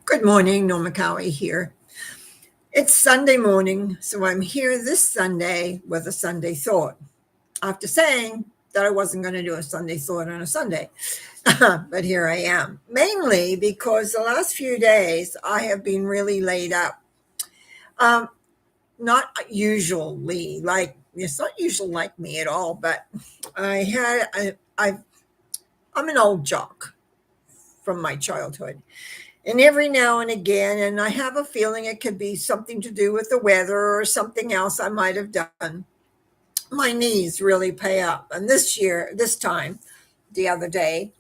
Good morning, Norma Cowie here. It's Sunday morning, so I'm here this Sunday with a Sunday thought. After saying that I wasn't going to do a Sunday thought on a Sunday, but here I am. Mainly because the last few days I have been really laid up. Um, Not usually like it's not usual like me at all, but I'm an old jock from my childhood. And every now and again, and I have a feeling it could be something to do with the weather or something else I might have done. My knees really pay up. And this time, the other day,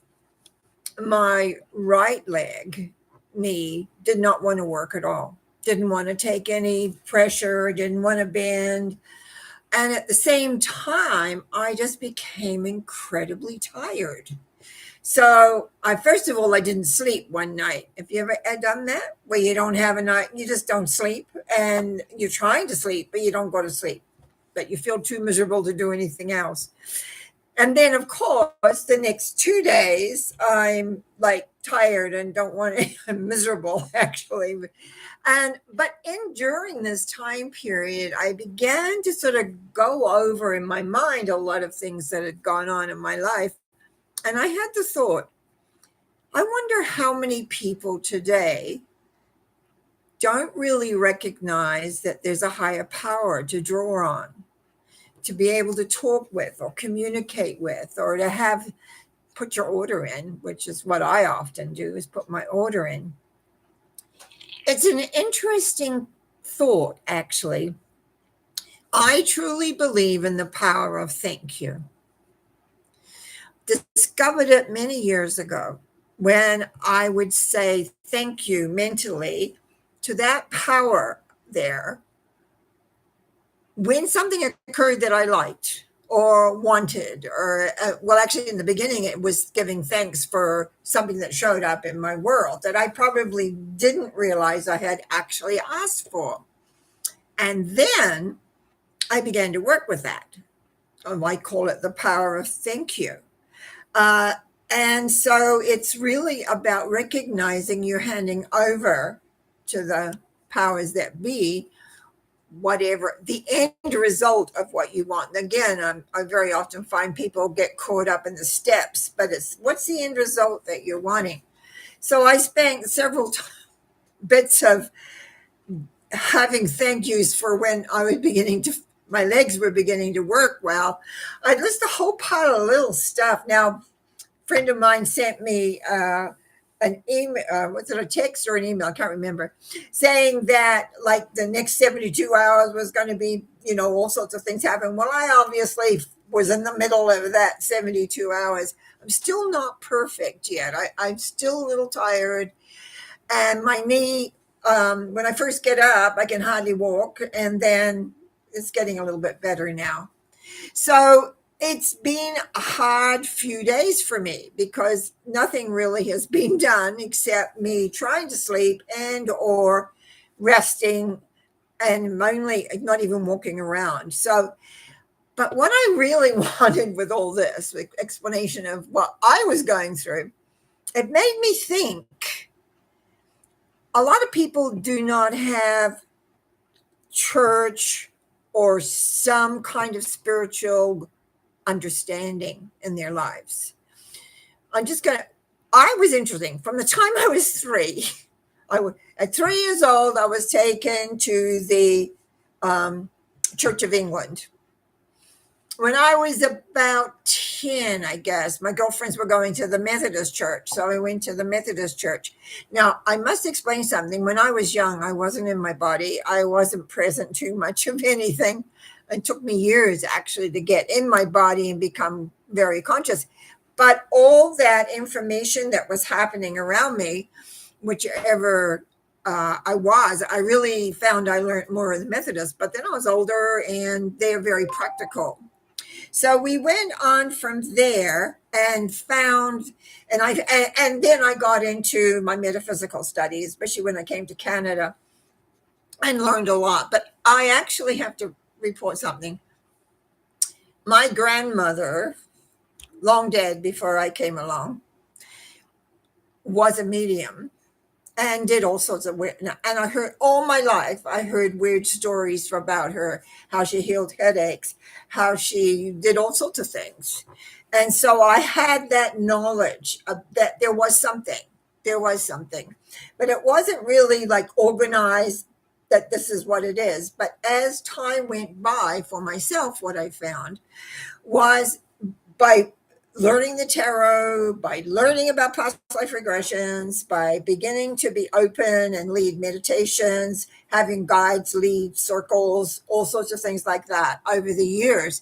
my right leg knee did not want to work at all. Didn't want to take any pressure, didn't want to bend. And at the same time, I just became incredibly tired. So I first of all, I didn't sleep one night. Have you ever done that? Where you don't have a night, you just don't sleep, and you're trying to sleep, but you don't go to sleep. But you feel too miserable to do anything else. And then, of course, the next 2 days, I'm like tired and don't want to. I'm miserable actually. And but in during this time period, I began to sort of go over in my mind a lot of things that had gone on in my life, and I had the thought, I wonder how many people today don't really recognize that there's a higher power to draw on, to be able to talk with or communicate with, or to have put your order in, which is what I often do, is put my order in. It's an interesting thought, actually. I truly believe in the power of thank you. Discovered it many years ago when I would say thank you mentally to that power there when something occurred that I liked or wanted, or well, actually, in the beginning, it was giving thanks for something that showed up in my world that I probably didn't realize I had actually asked for. And then I began to work with that. I call it the power of thank you. Uh, and so it's really about recognizing you're handing over to the powers that be whatever the end result of what you want. And again, I very often find people get caught up in the steps, but it's what's the end result that you're wanting. So I spent several bits of having thank yous for when I was beginning to, my legs were beginning to work well. I list a whole pile of little stuff. Now, a friend of mine sent me an email, was it a text or an email? I can't remember, saying that like the next 72 hours was going to be, all sorts of things happen. Well, I obviously was in the middle of that 72 hours. I'm still not perfect yet. I'm still a little tired. And my knee, when I first get up, I can hardly walk. And then it's getting a little bit better now. So it's been a hard few days for me because nothing really has been done except me trying to sleep and or resting and mainly not even walking around. So, but what I really wanted with all this explanation of what I was going through, it made me think a lot of people do not have church or some kind of spiritual understanding in their lives. I was interesting. From the time I was three, at 3 years old, I was taken to the Church of England. When I was about 10, I guess, my girlfriends were going to the Methodist church. So I went to the Methodist church. Now, I must explain something. When I was young, I wasn't in my body. I wasn't present to much of anything. It took me years actually to get in my body and become very conscious. But all that information that was happening around me, whichever I really found I learned more of the Methodist. But then I was older and they're very practical. So we went on from there and found, and then I got into my metaphysical studies, especially when I came to Canada, and learned a lot. But I actually have to report something. My grandmother, long dead before I came along, was a medium. and did all sorts of weird. And I heard all my life, I heard weird stories about her, how she healed headaches, how she did all sorts of things. And so I had that knowledge of that there was something, but it wasn't really like organized that this is what it is. But as time went by for myself, what I found was by learning the tarot, by learning about past life regressions, by beginning to be open and lead meditations, having guides lead circles, all sorts of things like that over the years,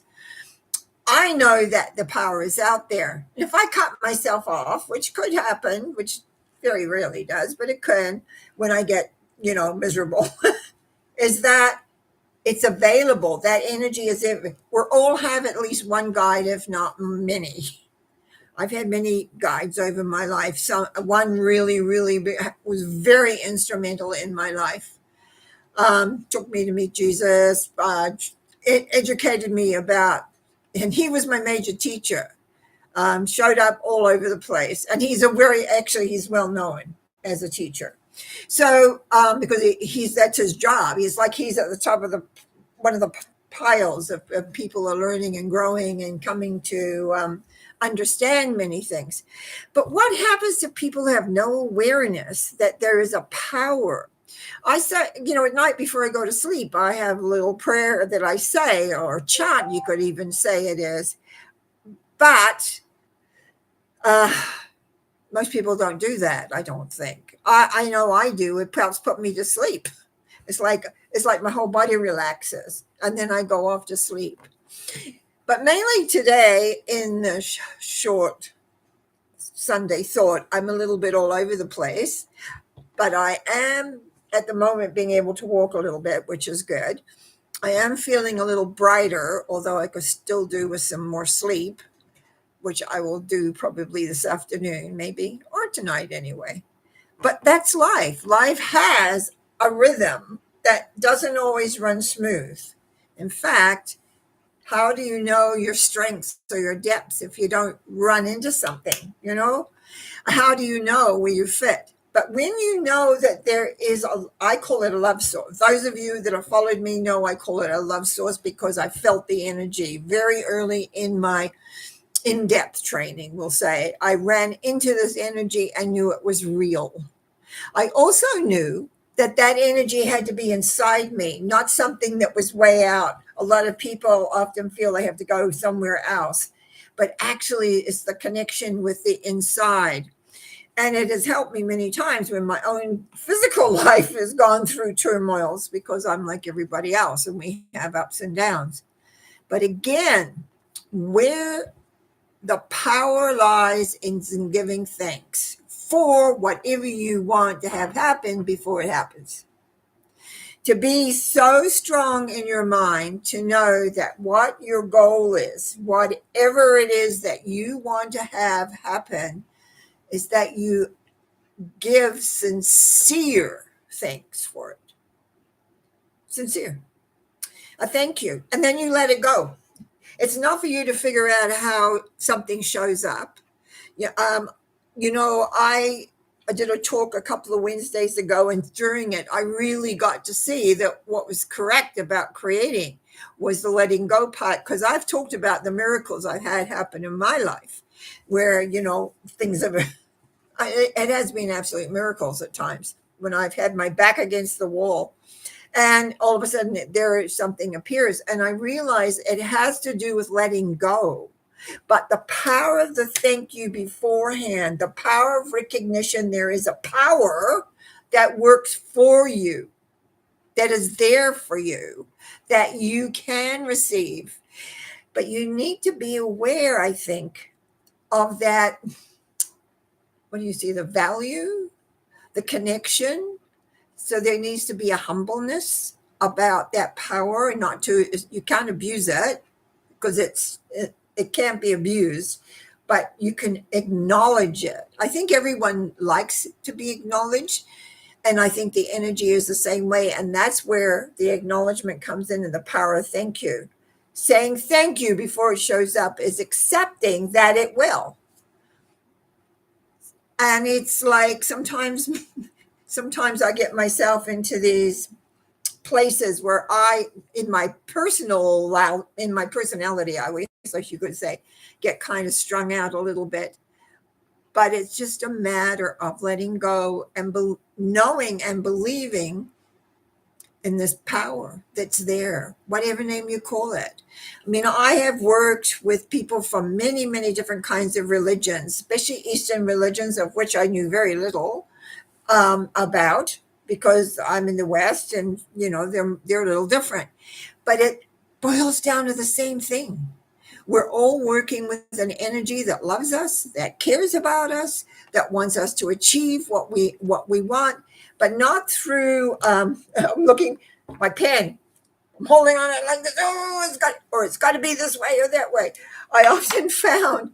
I know that the power is out there. If I cut myself off, which could happen, which very rarely does, but it could when I get, miserable, is that it's available. That energy is everywhere. We all have at least one guide, if not many. I've had many guides over my life. One really, really was very instrumental in my life. Took me to meet Jesus. It educated me about, and he was my major teacher. Showed up all over the place, and he's he's well known as a teacher. So because that's his job. He's at the top of one of the piles of people are learning and growing and coming to understand many things. But what happens to people who have no awareness that there is a power? I say, at night before I go to sleep, I have a little prayer that I say, or chant, you could even say it is. But most people don't do that, I don't think. I know I do. It helps put me to sleep. It's like my whole body relaxes, and then I go off to sleep. But mainly today, in the short Sunday thought, I'm a little bit all over the place, but I am at the moment being able to walk a little bit, which is good. I am feeling a little brighter, although I could still do with some more sleep, which I will do probably this afternoon, maybe, or tonight anyway. But that's life. Life has a rhythm that doesn't always run smooth. In fact, how do you know your strengths or your depths if you don't run into something, How do you know where you fit? But when you know that there is I call it a love source. Those of you that have followed me know I call it a love source because I felt the energy very early in my in-depth training, we'll say. I ran into this energy and knew it was real. I also knew that energy had to be inside me, not something that was way out. A lot of people often feel they have to go somewhere else, but actually it's the connection with the inside. And it has helped me many times when my own physical life has gone through turmoils, because I'm like everybody else and we have ups and downs. But again, where the power lies in giving thanks for whatever you want to have happen before it happens. To be so strong in your mind to know that what your goal is, whatever it is that you want to have happen, is that you give sincere thanks for it. Sincere. A thank you. And then you let it go. It's not for you to figure out how something shows up. Yeah, I did a talk a couple of Wednesdays ago, and during it, I really got to see that what was correct about creating was the letting go part, because I've talked about the miracles I've had happen in my life where, things have, it has been absolute miracles at times when I've had my back against the wall and all of a sudden something appears, and I realize it has to do with letting go. But the power of the thank you beforehand, the power of recognition, there is a power that works for you, that is there for you, that you can receive. But you need to be aware, I think, of that. What do you see? The value, the connection. So there needs to be a humbleness about that power, and you can't abuse it, because it can't be abused, but you can acknowledge it. I think everyone likes to be acknowledged, and I think the energy is the same way, and that's where the acknowledgement comes in, and the power of thank you. Saying thank you before it shows up is accepting that it will. And it's like sometimes sometimes I get myself into these places where in my personality, I guess you could say, get kind of strung out a little bit. But it's just a matter of letting go and knowing and believing in this power that's there, whatever name you call it. I mean, I have worked with people from many, many different kinds of religions, especially Eastern religions, of which I knew very little about, because I'm in the West, and they're a little different. But it boils down to the same thing. We're all working with an energy that loves us, that cares about us, that wants us to achieve what we want, but not through. I'm looking my pen. I'm holding on it like this. Oh, it's got to be this way or that way. I often found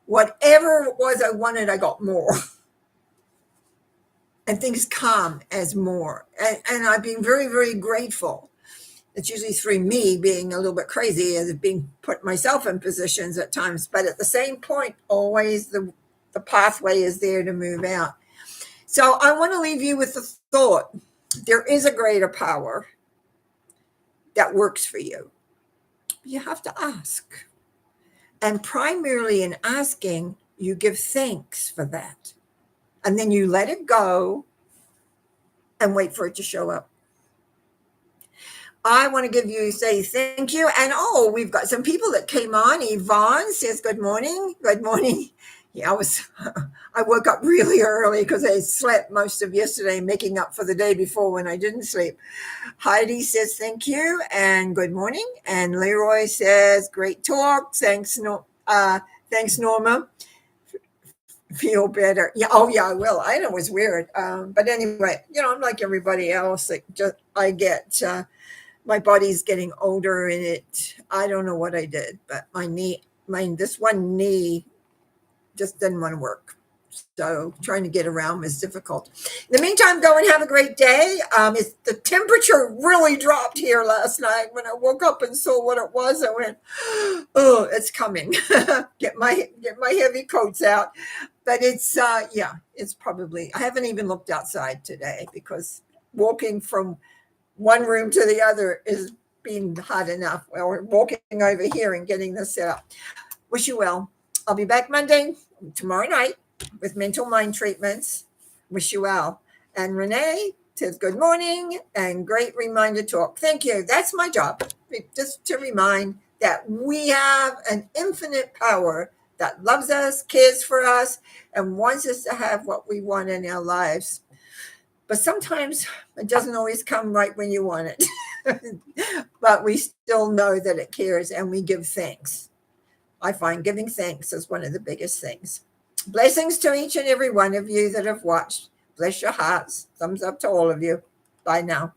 whatever it was I wanted, I got more. And things come as more. And I've been very, very grateful. It's usually through me being a little bit crazy as being put myself in positions at times. But at the same point, always the pathway is there to move out. So I want to leave you with the thought, there is a greater power that works for you. You have to ask. And primarily in asking, you give thanks for that. And then you let it go and wait for it to show up. I want to say thank you. And we've got some people that came on. Yvonne says, good morning. Good morning. Yeah, I woke up really early because I slept most of yesterday, making up for the day before when I didn't sleep. Heidi says, thank you and good morning. And Leroy says, great talk. Thanks, Norma. Feel better. Yeah. Oh, yeah, I will. I know it was weird. But anyway, I'm like everybody else. I get, my body's getting older, and I don't know what I did, but this one knee just didn't want to work. So trying to get around was difficult. In the meantime, go and have a great day. The temperature really dropped here last night. When I woke up and saw what it was, I went, oh, it's coming. Get my heavy coats out. But it's probably, I haven't even looked outside today because walking from one room to the other is being hot enough. Well, we're walking over here and getting this set up. Wish you well. I'll be back tomorrow night with mental mind treatments. Wish you well. And Renee says good morning and great reminder talk. Thank you. That's my job, just to remind that we have an infinite power that loves us, cares for us, and wants us to have what we want in our lives. But sometimes it doesn't always come right when you want it. But we still know that it cares, and we give thanks. I find giving thanks is one of the biggest things. Blessings to each and every one of you that have watched. Bless your hearts. Thumbs up to all of you. Bye now.